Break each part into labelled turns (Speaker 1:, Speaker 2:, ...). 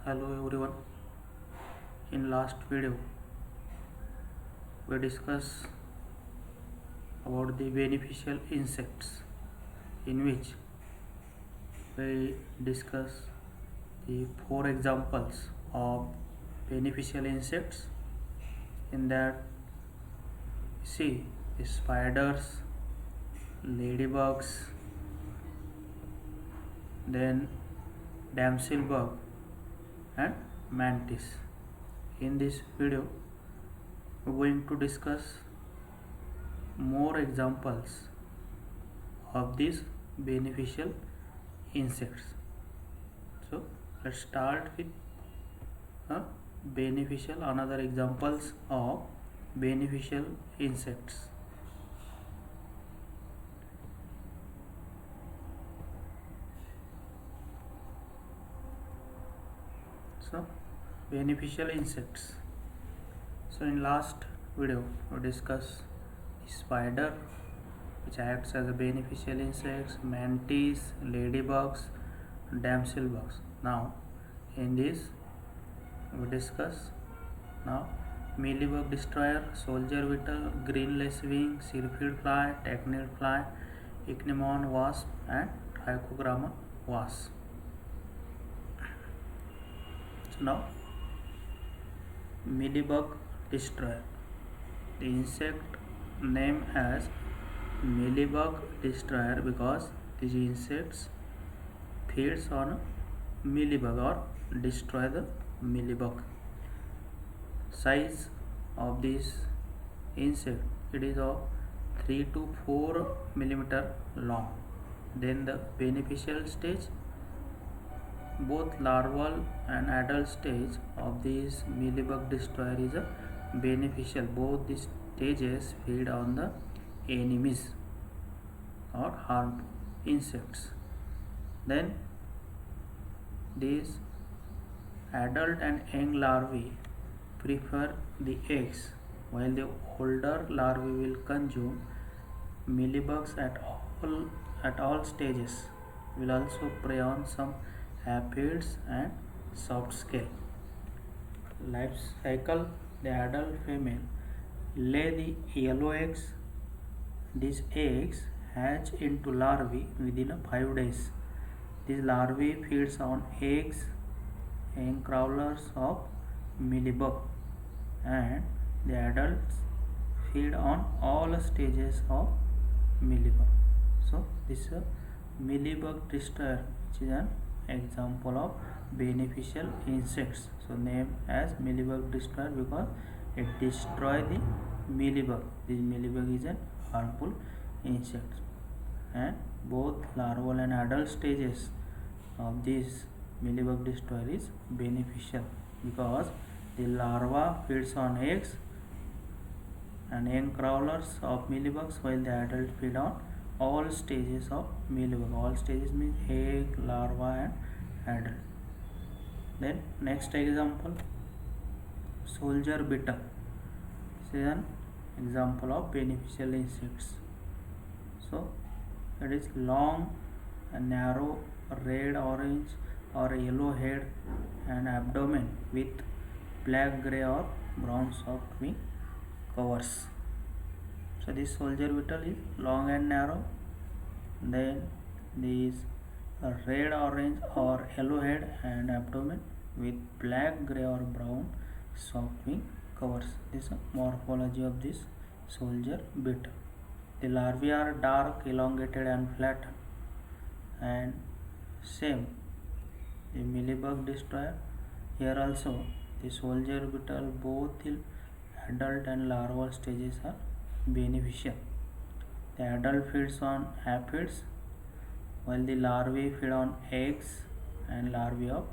Speaker 1: Hello everyone. In last video we discussed about the beneficial insects, in which we discuss the four examples of beneficial insects. In that, see the spiders, ladybugs, then damsel bug and mantis. In this video we are going to discuss more examples of these beneficial insects. So let's start with another examples of beneficial insects. So beneficial insects. So in last video we discussed spider, which acts as a beneficial insects, mantis, ladybugs, damsel bugs. Now in this we discuss now mealybug destroyer, soldier beetle, green lacewing, sylphid fly, tachinid fly, ichneumon wasp and trichogramma wasp. So now mealybug destroyer. The insect name as mealybug destroyer because these insects feeds on mealybug or destroy the mealybug. Size of this insect, it is of 3 to 4 millimeter long. Then the beneficial stage, both larval and adult stage of this mealybug destroyer is a beneficial. Both these stages feed on the enemies or harmful insects. Then these adult and young larvae prefer the eggs, while the older larvae will consume mealybugs at all stages. Will also prey on some aphids and soft scale. Life cycle: the adult female lay the yellow eggs. These eggs hatch into larvae within 5 days. These larvae feeds on eggs and crawlers of mealybug, and the adults feed on all stages of mealybug. So this is a mealybug destroyer, which is an example of beneficial insects. So name as mealybug destroyer because it destroy the mealybug. This mealybug is a harmful insect, and both larval and adult stages of this mealybug destroyer is beneficial because the larva feeds on eggs and young crawlers of mealybugs, while the adult feed on all stages of mealybug. All stages means egg, larva and adult. Then next example, soldier beetle. This is an example of beneficial insects. So it is long and narrow, red, orange or yellow head and abdomen with black, grey or brown soft wing covers. So this soldier beetle is long and narrow. Then this red, orange or yellow head and abdomen with black, grey or brown soft wing covers. This is morphology of this soldier beetle. The larvae are dark, elongated and flattened, and same the mealybug destroyer. Here also the soldier beetle, both the adult and larval stages are beneficial. The adult feeds on aphids, while the larvae feed on eggs and larvae of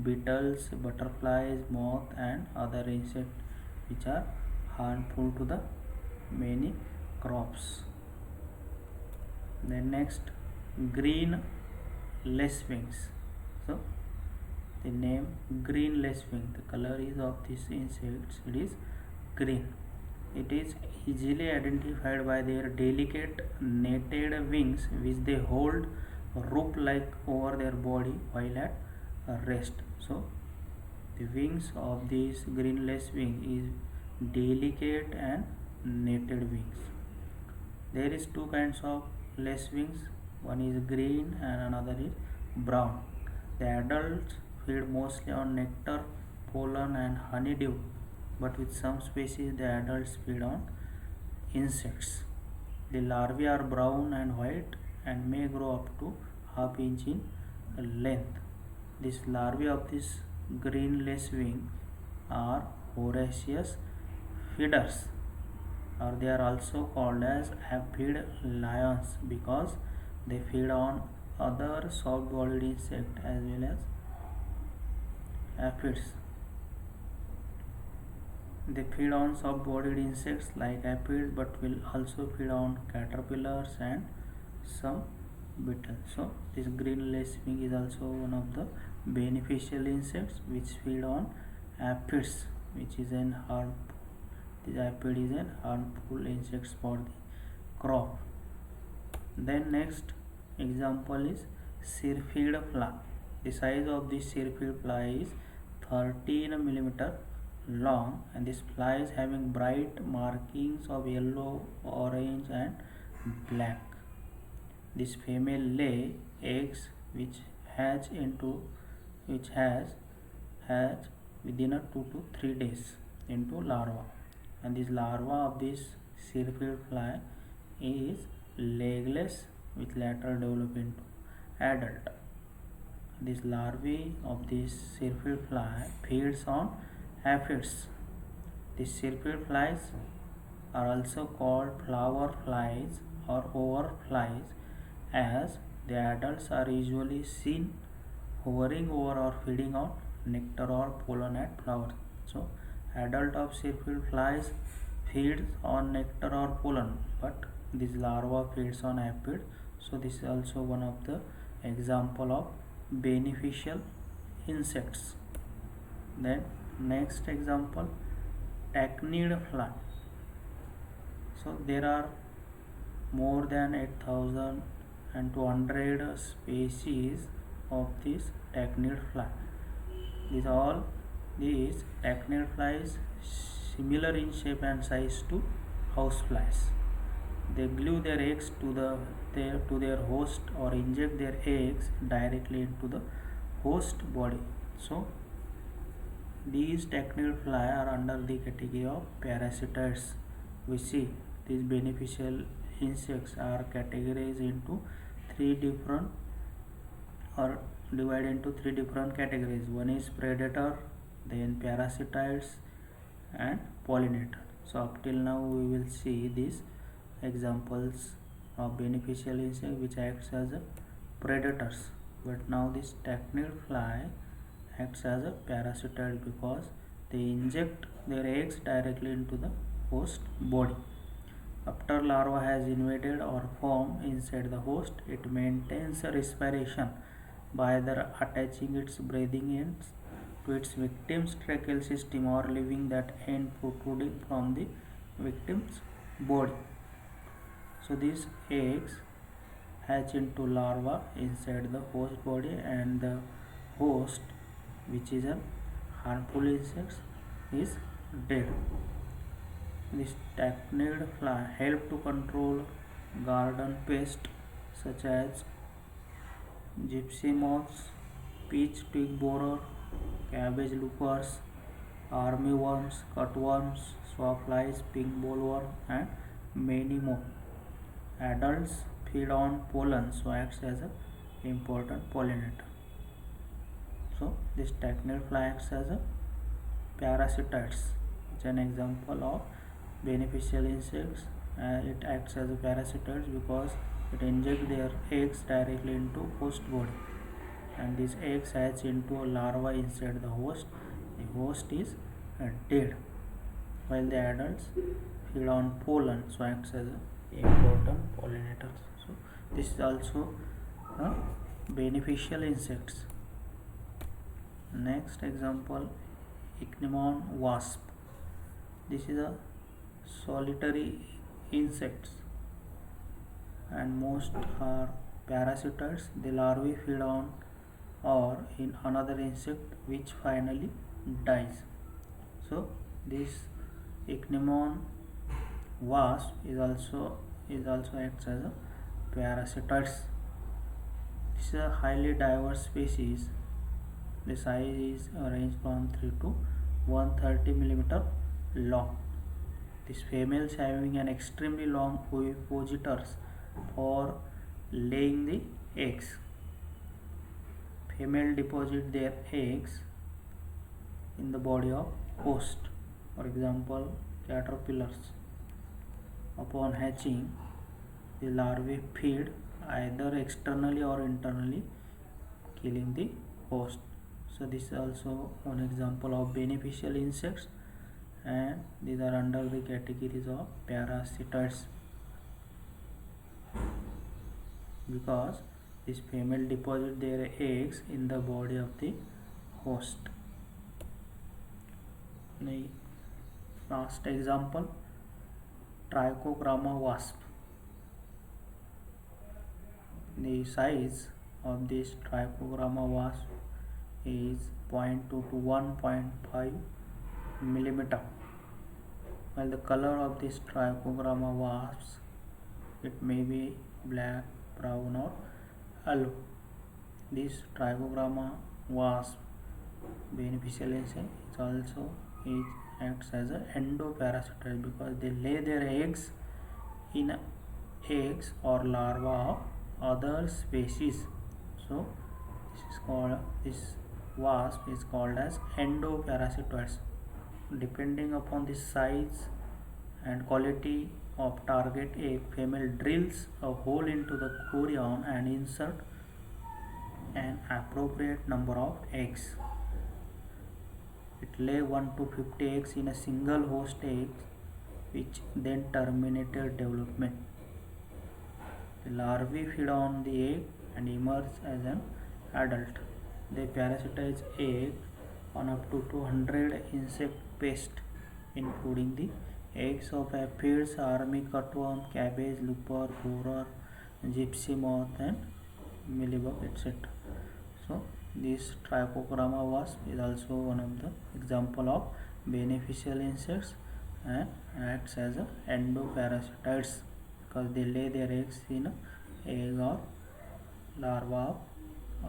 Speaker 1: beetles, butterflies, moth and other insects which are harmful to the many crops. Then next, green lacewings. So the name green lacewing, the color is of these insects, it is green. It is easily identified by their delicate netted wings, which they hold rope like over their body while at rest. So The wings of this green lacewing is delicate and netted wings. There is two kinds of lacewings. One is green and another is brown. The adults feed mostly on nectar, pollen and honeydew, but with some species the adults feed on insects. The larvae are brown and white and may grow up to half inch in length. These larvae of this green lacewing are voracious feeders, or they are also called as aphid lions because they feed on other soft-bodied insects as well as aphids. They feed on soft-bodied insects like aphids, but will also feed on caterpillars and some beetles. So this green lacewing is also one of the beneficial insects which feed on aphids, which is an harm. This aphid is an harmful insect for the crop. Then next example is syrphid fly. The size of this syrphid fly is 13 mm long, and this fly is having bright markings of yellow, orange and black. This female lay eggs which hatch within 2 to 3 days into larva, and this larva of this syrphid fly is legless which later develop into adult. This larvae of this syrphid fly feeds on aphids. These syrphid flies are also called flower flies or overflies, as the adults are usually seen hovering over or feeding on nectar or pollen at flowers. So adult of syrphid flies feeds on nectar or pollen, but this larva feeds on aphid. So this is also one of the example of beneficial insects. Then next example, tachinid fly. So there are more than 8,200 species of this tachinid fly. These tachinid flies similar in shape and size to house flies. They glue their eggs to their host or inject their eggs directly into the host body. So these tachinid fly are under the category of parasitoids. We see these beneficial insects are categorized into divided into three different categories. One is predator, then parasitoids and pollinator. So up till now we will see these examples of beneficial insect which acts as a predators, but now this tachinid fly acts as a parasitoid because they inject their eggs directly into the host body. After larva has invaded or formed inside the host, it maintains a respiration by either attaching its breathing ends to its victim's tracheal system or leaving that end protruding from the victim's body. So these eggs hatch into larva inside the host body, and the host, which is a harmful insect, is dead. This tachinid fly help to control garden pests such as gypsy moths, peach twig borer, cabbage loopers, armyworms, cutworms, sawflies, pink bollworm, and many more. Adults feed on pollen, so acts as an important pollinator. So this tachinid fly acts as a parasitoids. It's an example of beneficial insects. It acts as a parasitoids because it injects their eggs directly into host body, and these eggs hatch into a larva inside the host. The host is dead, while the adults feed on pollen, so acts as an important pollinator. So this is also beneficial insects. Next example, ichneumon wasp. This is a solitary insects, and most are parasitoids. The larvae feed on or in another insect which finally dies. So this ichneumon wasp is also acts as a parasitoids. This is a highly diverse species. The size is range from 3 to 130 millimeter long. These females having an extremely long ovipositors for laying the eggs. Female deposit their eggs in the body of host, for example caterpillars. Upon hatching, the larvae feed either externally or internally, killing the host. So this is also one example of beneficial insects, and these are under the categories of parasitoids, because this female deposit their eggs in the body of the host. The last example, Trichogramma wasp. The size of this Trichogramma wasp is 0.2 to 1.5 millimeter, while the color of this Trichogramma wasps, it may be black, brown or yellow. This Trichogramma wasp beneficial insect is also acts as an endoparasitoid, because they lay their eggs in eggs or larvae of other species. So this wasp is called as endoparasitoids. Depending upon the size and quality of target egg, female drills a hole into the chorion and insert an appropriate number of eggs. It lay 1 to 50 eggs in a single host egg, which then terminated development. The larvae feed on the egg and emerge as an adult. They parasitize egg on up to 200 insect pests, including the eggs of aphids, army cutworm, cabbage, looper, borer, gypsy moth and mealybug, etc. So this Trichogramma wasp is also one of the example of beneficial insects and acts as a endoparasitoids, because they lay their eggs in a egg or larva of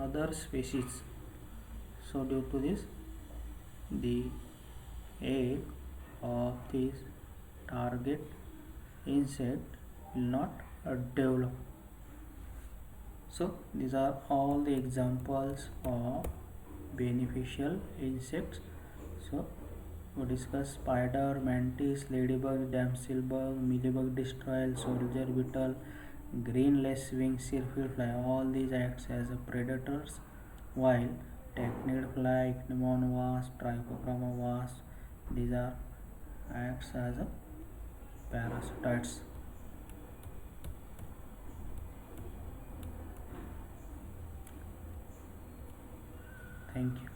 Speaker 1: other species. So due to this, the egg of this target insect will not develop. So these are all the examples of beneficial insects. So we discuss spider, mantis, ladybug, damselbug, mealybug destroyer, soldier beetle, green lace wing syrphid fly. All these acts as a predators, while tachinid fly, ichneumon wasp, Trichogramma wasp, these are acts as a parasitoids. Thank you.